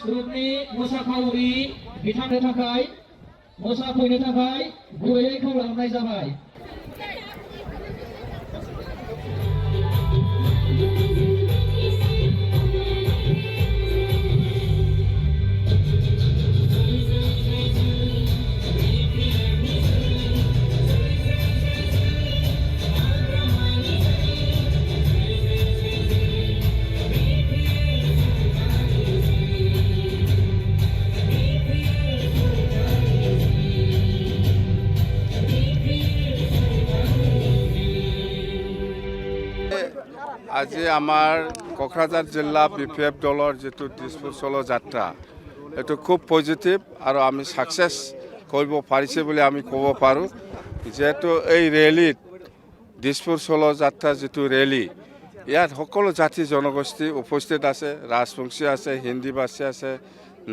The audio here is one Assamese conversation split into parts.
ग्रुपनि मोसाखावरि बिथांनो थाखाय मोसाफैनो थाखाय गुरैयै खावलायहरनाय जाबाय। আজি আমাৰ কোকৰাঝাৰ জিলা বিপিএফ দলৰ যেটো দিছপুৰ চলো যাত্ৰা এটো খুব পজিটিভ আৰু আমি সাকসেস কৰিব পাৰিছে বুলি আমি ক'ব পাৰো যেটো এই ৰেলীত দিছপুৰ চলো যাত্ৰা যেটো ৰেলী ইয়াত সকলো জাতি জনগোষ্ঠী উপস্থিত আছে ৰাজবংশী আছে হিন্দী ভাষী আছে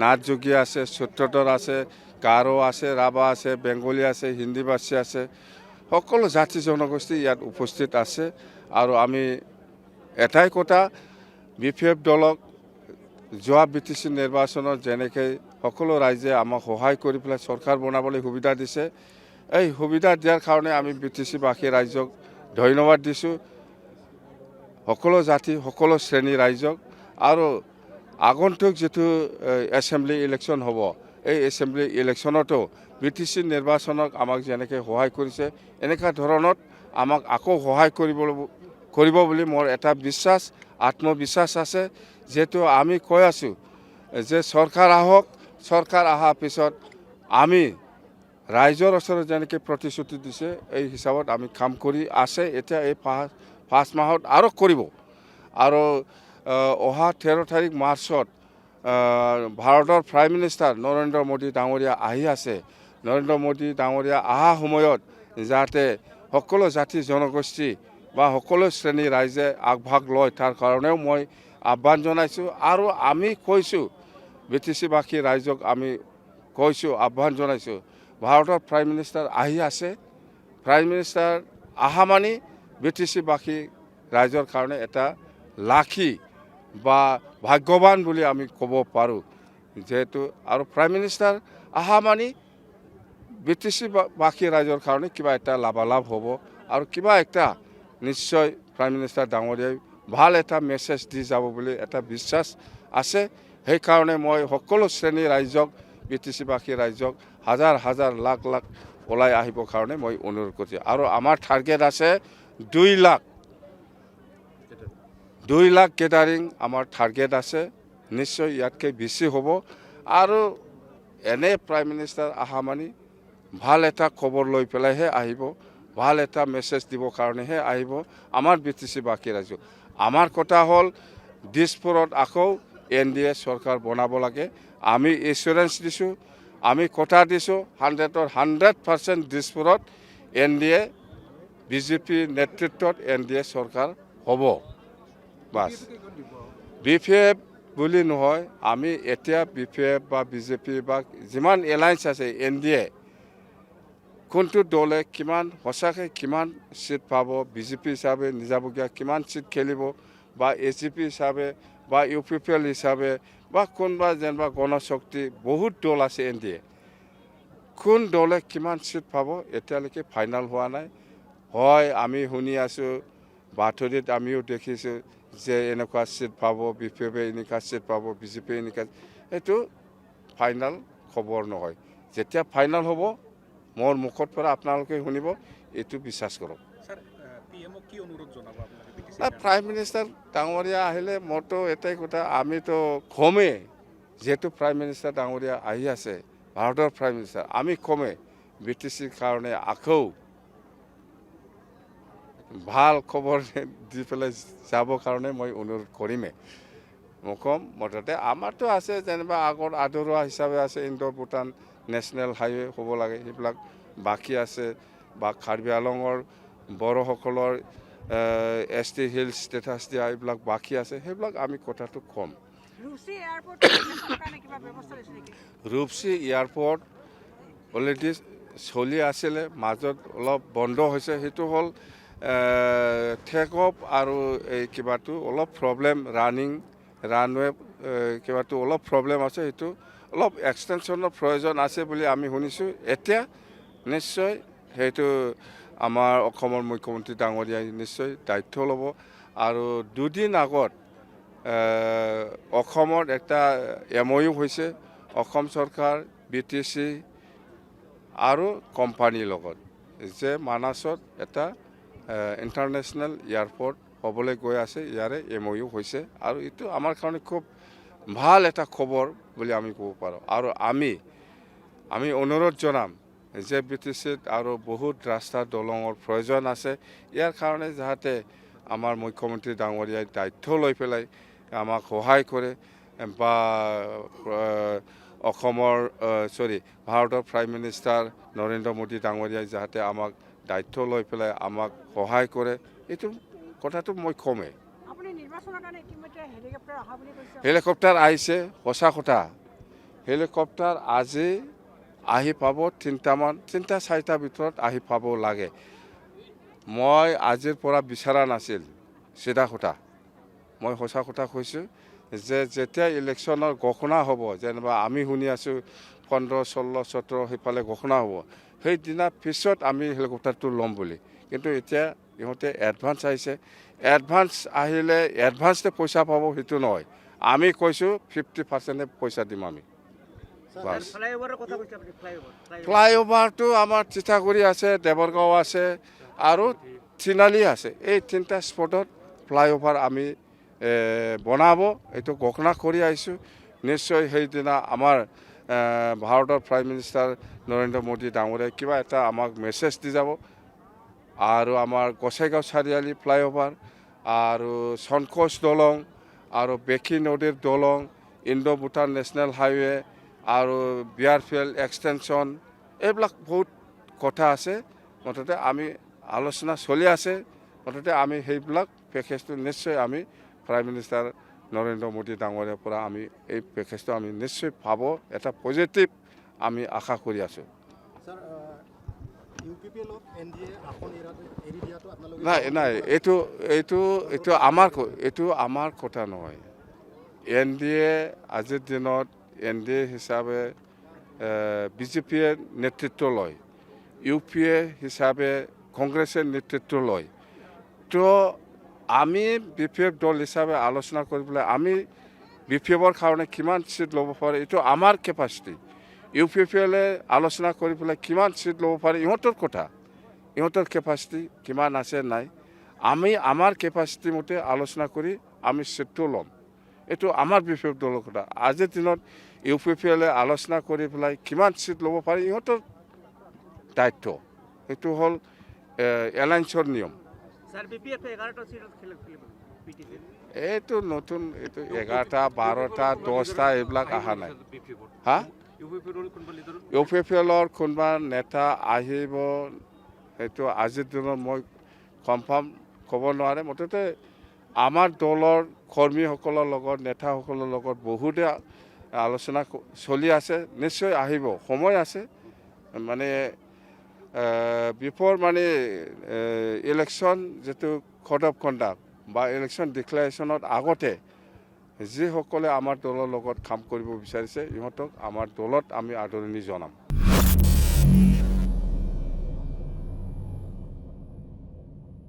নাথযোগী আছে সূত্ৰধৰ আছে গাৰো আছে ৰাভা আছে বেংগলী আছে হিন্দী ভাষী আছে সকলো জাতি জনগোষ্ঠী ইয়াত উপস্থিত আছে আৰু আমি এটাই কথা বিপিএফ দলক যোৱা বিটিসি নিৰ্বাচনত যেনেকৈ সকলো ৰাইজে আমাক সহায় কৰি পেলাই চৰকাৰ বনাবলৈ সুবিধা দিছে এই সুবিধা দিয়াৰ কাৰণে আমি বিটিসি বাসী ৰাইজক ধন্যবাদ দিছোঁ সকলো জাতি সকলো শ্ৰেণী ৰাইজক আৰু আগন্তুক যেটো এছেম্বলি ইলেকশ্যন হ'ব এই এছেম্বলি ইলেকশ্যনতো বিটিসি নিৰ্বাচনক আমাক যেনেকৈ সহায় কৰিছে এনেকা ধৰণত আমাক আকৌ সহায় কৰিব বুলি মোৰ এটা বিশ্বাস আত্মবিশ্বাস আছে যেটো আমি কৈ আছো যে চৰকাৰ আহক চৰকাৰ অহাৰ পিছত আমি ৰাইজৰ ওচৰত যেনেকৈ প্ৰতিশ্ৰুতি দিছে এই হিচাপত আমি কাম কৰি আছে এতিয়া এই 5 মাহত আৰু কৰিব আৰু অহা 13 তাৰিখ মাৰ্চত ভাৰতৰ প্ৰাইম মিনিষ্টাৰ নৰেন্দ্ৰ মোদী ডাঙৰীয়া আহি আছে নৰেন্দ্ৰ মোদী ডাঙৰীয়া অহা সময়ত যাতে সকলো জাতি জনগোষ্ঠী বা সকলো শ্ৰেণী ৰাইজে আগভাগ লয় তাৰ কাৰণেও মই আহ্বান জনাইছোঁ আৰু আমি কৈছোঁ বিটিসি বাসী ৰাইজক আমি কৈছোঁ আহ্বান জনাইছোঁ ভাৰতৰ প্ৰাইম মিনিষ্টাৰ আহি আছে প্ৰাইম মিনিষ্টাৰ আহা মানে বিটিসি বাসী ৰাইজৰ কাৰণে এটা লাখী বা ভাগ্যৱান বুলি আমি ক'ব পাৰোঁ যেহেতু আৰু প্ৰাইম মিনিষ্টাৰ আহা মানে বিটিসি বাসী ৰাইজৰ কাৰণে কিবা এটা লাভালাভ হ'ব আৰু কিবা একটা নিশ্চয় প্ৰাইম মিনিষ্টাৰ ডাঙৰীয়াই ভাল এটা মেছেজ দি যাব বুলি এটা বিশ্বাস আছে সেইকাৰণে মই সকলো শ্ৰেণী ৰাইজক বিটিসি বাসী ৰাইজক হাজাৰ হাজাৰ লাখ লাখ ওলাই আহিবৰ কাৰণে মই অনুৰোধ কৰিছোঁ আৰু আমাৰ টাৰ্গেট আছে 2 লাখ গেদাৰিং আমাৰ টাৰ্গেট আছে নিশ্চয় ইয়াতকৈ বেছি হ'ব আৰু এনে প্ৰাইম মিনিষ্টাৰ আহা মানে ভাল এটা খবৰ লৈ পেলাইহে আহিব ভাল এটা মেছেজ দিবৰ কাৰণেহে আহিব আমাৰ বিটিসি বাসী ৰাইজক আমাৰ কথা হ'ল দিছপুৰত আকৌ এনডিএ চৰকাৰ বনাব লাগে আমি এছুৰেঞ্চ দিছোঁ আমি কথা দিছোঁ 100% দিছপুৰত এনডিএ বিজেপি নেতৃত্বত এনডিএ চৰকাৰ হ'ব বাস বিপিএফ বুলি নহয় আমি এতিয়া বিপিএফ বা বিজেপি বা যিমান এলায়েন্স আছে এনডিএ কোনটো দলে কিমান সঁচাকৈ কিমান সিট পাব বিজেপি হিচাপে নিজাবগীয়া কিমান সিট খেলিব বা এজিপি হিচাপে বা ইউপিপিএল হিচাপে বা কোনোবা যেনিবা গণশক্তি বহুত দল আছে এনডিএ কোন দলে কিমান সিট পাব এতিয়ালৈকে ফাইনেল হোৱা নাই হয় আমি শুনি আছোঁ বাতৰিত আমিও দেখিছোঁ যে এনেকুৱা সিট পাব বিপিএফে এনেকুৱা সিট পাব বিজেপি এনেকুৱা এইটো ফাইনেল খবৰ নহয় যেতিয়া ফাইনেল হ'ব মোৰ মুখৰ পৰা আপোনালোকে শুনিব এইটো বিশ্বাস কৰক প্ৰাইম মিনিষ্টাৰ ডাঙৰীয়া আহিলে মোৰতো এটাই কথা আমিতো কমেই যেহেতু প্ৰাইম মিনিষ্টাৰ ডাঙৰীয়া আহি আছে ভাৰতৰ প্ৰাইম মিনিষ্টাৰ আমি কমেই বিটিসিৰ কাৰণে আকৌ ভাল খবৰ দি পেলাই যাবৰ কাৰণে মই অনুৰোধ কৰিমেই মই ক'ম মুঠতে আমাৰতো আছে যেনিবা আগৰ আদৰুৱা হিচাপে আছে ইণ্ডো ভূটান নেশ্যনেল হাইৱে হ'ব লাগে সেইবিলাক বাকী আছে বা কাৰ্বি আংলঙৰ বড়োসকলৰ ST হিলছ ষ্টেটাছ দিয়া এইবিলাক বাকী আছে সেইবিলাক আমি কথাটো কম ৰূপসী এয়াৰপৰ্ট অলৰেডি চলি আছিলে মাজত অলপ বন্ধ হৈছে সেইটো হ'ল টেক অফ আৰু এই কিবাটো অলপ প্ৰব্লেম ৰানৱে কিবাটো অলপ প্ৰব্লেম আছে, সেইটো অলপ এক্সটেনশ্যনৰ প্ৰয়োজন আছে বুলি আমি শুনিছোঁ। এতিয়া নিশ্চয় সেইটো আমাৰ অসমৰ মুখ্যমন্ত্ৰী ডাঙৰীয়াই নিশ্চয় দায়িত্ব ল'ব। আৰু দুদিন আগত অসমত এটা MOU হৈছে অসম চৰকাৰ, BTC আৰু কোম্পানীৰ লগত, যে মানাছত এটা ইণ্টাৰনেশ্যনেল এয়াৰপৰ্ট হ'বলৈ গৈ আছে। ইয়াৰে MOU হৈছে আৰু এইটো আমাৰ কাৰণে খুব ভাল এটা খবৰ বুলি আমি ক'ব পাৰোঁ। আৰু আমি অনুৰোধ জনাম যে BTCত আৰু বহুত ৰাস্তা দলঙৰ প্ৰয়োজন আছে। ইয়াৰ কাৰণে যাতে আমাৰ মুখ্যমন্ত্ৰী ডাঙৰীয়াই দায়িত্ব লৈ পেলাই আমাক সহায় কৰে, বা ভাৰতৰ প্ৰাইম মিনিষ্টাৰ নৰেন্দ্ৰ মোদী ডাঙৰীয়াই যাতে আমাক দায়িত্ব লৈ পেলাই আমাক সহায় কৰে, এইটো কথাটো মই কমেই। হেলিকপ্টাৰ আহিছে, সঁচা কথা। হেলিকপ্টাৰ আজি আহি পাব 3-4টা ভিতৰত আহি পাব লাগে। মই আজিৰ পৰা বিচৰা নাছিল, চিধা কথা। মই সঁচা কথা কৈছোঁ যে যেতিয়া ইলেকশ্যনৰ ঘোষণা হ'ব, যেনিবা আমি শুনি আছোঁ 15, 16, 17 সেইফালে ঘোষণা হ'ব, সেইদিনা পিছত আমি হেলিকপ্টাৰটো ল'ম বুলি। কিন্তু এতিয়া ইহঁতে এডভান্স আহিছে। এডভান্স আহিলে এডভান্সতে পইচা পাব সেইটো নহয়। আমি কৈছোঁ 50% পইচা দিম আমি। ফ্লাইঅভাৰটো আমাৰ চিঠাগুৰি আছে, দেৱৰগাঁও আছে আৰু তিনিআলি আছে। এই 3টা স্পটত ফ্লাইঅভাৰ আমি বনাব, এইটো ঘোষণা কৰি আহিছোঁ। নিশ্চয় সেইদিনা আমাৰ ভাৰতৰ প্ৰাইম মিনিষ্টাৰ নৰেন্দ্ৰ মোদী ডাঙৰীয়াই কিবা এটা আমাক মেছেজ দি যাব। আৰু আমাৰ গোসাইগাঁও চাৰিআলি ফ্লাইঅভাৰ আৰু চনকোচ দলং আৰু বেকী নদীৰ দলং, ইণ্ডো ভূটান নেশ্যনেল হাইৱে আৰু বিয়াৰফিল্ড এক্সটেনশ্যন, এইবিলাক বহুত কথা আছে। মুঠতে আমি আলোচনা চলি আছে। মুঠতে আমি সেইবিলাক পেকেজটো নিশ্চয় আমি প্ৰাইম মিনিষ্টাৰ নৰেন্দ্ৰ মোদী ডাঙৰীয়াৰ পৰা আমি এই পেকেজটো আমি নিশ্চয় পাব, এটা পজিটিভ আমি আশা কৰি আছোঁ। নাই, এইটো আমাৰ কথা নহয়। NDA আজিৰ দিনত NDA হিচাপে BJPয়ে নেতৃত্ব লয়, UPA হিচাপে কংগ্ৰেছে নেতৃত্ব লয়। তো আমি BPF দল হিচাপে আলোচনা কৰি পেলাই আমি BPFৰ কাৰণে কিমান চিট ল'ব পাৰে, এইটো আমাৰ কেপাচিটি। UPPলে আলোচনা কৰি পেলাই কিমান চিট ল'ব পাৰে, ইহঁতৰ কথা, ইহঁতৰ কেপাচিটি কিমান আছে নাই। আমি আমাৰ কেপাচিটি মতে আলোচনা কৰি আমি চিটটো ল'ম। এইটো আমাৰ BPF দলৰ কথা। আজিৰ দিনত UPPলে আলোচনা কৰি পেলাই কিমান চিট ল'ব পাৰে, ইহঁতৰ দায়িত্ব। এইটো হ'ল এলায়েন্সৰ নিয়ম। এইটো নতুন, এইটো 11টা, 12টা, 10টা এইবিলাক অহা নাই। হা, UPPলৰ কোনোবা নেতা আহিব, সেইটো আজিৰ দিনত মই কনফাৰ্ম ক'ব নোৱাৰে। মুঠতে আমাৰ দলৰ কৰ্মীসকলৰ লগত, নেতাসকলৰ লগত বহুতে আলোচনা চলি আছে। নিশ্চয় আহিব, সময় আছে। মানে বিফৰ মানে ইলেকশ্যন যিটো কোড অফ কণ্ডাক্ট বা ইলেকশ্যন ডিক্লেৰেশ্যনত আগতে যিসকলে আমাৰ দলৰ লগত কাম কৰিব বিচাৰিছে, ইহঁতক আমাৰ দলত আমি আদৰণি জনাম।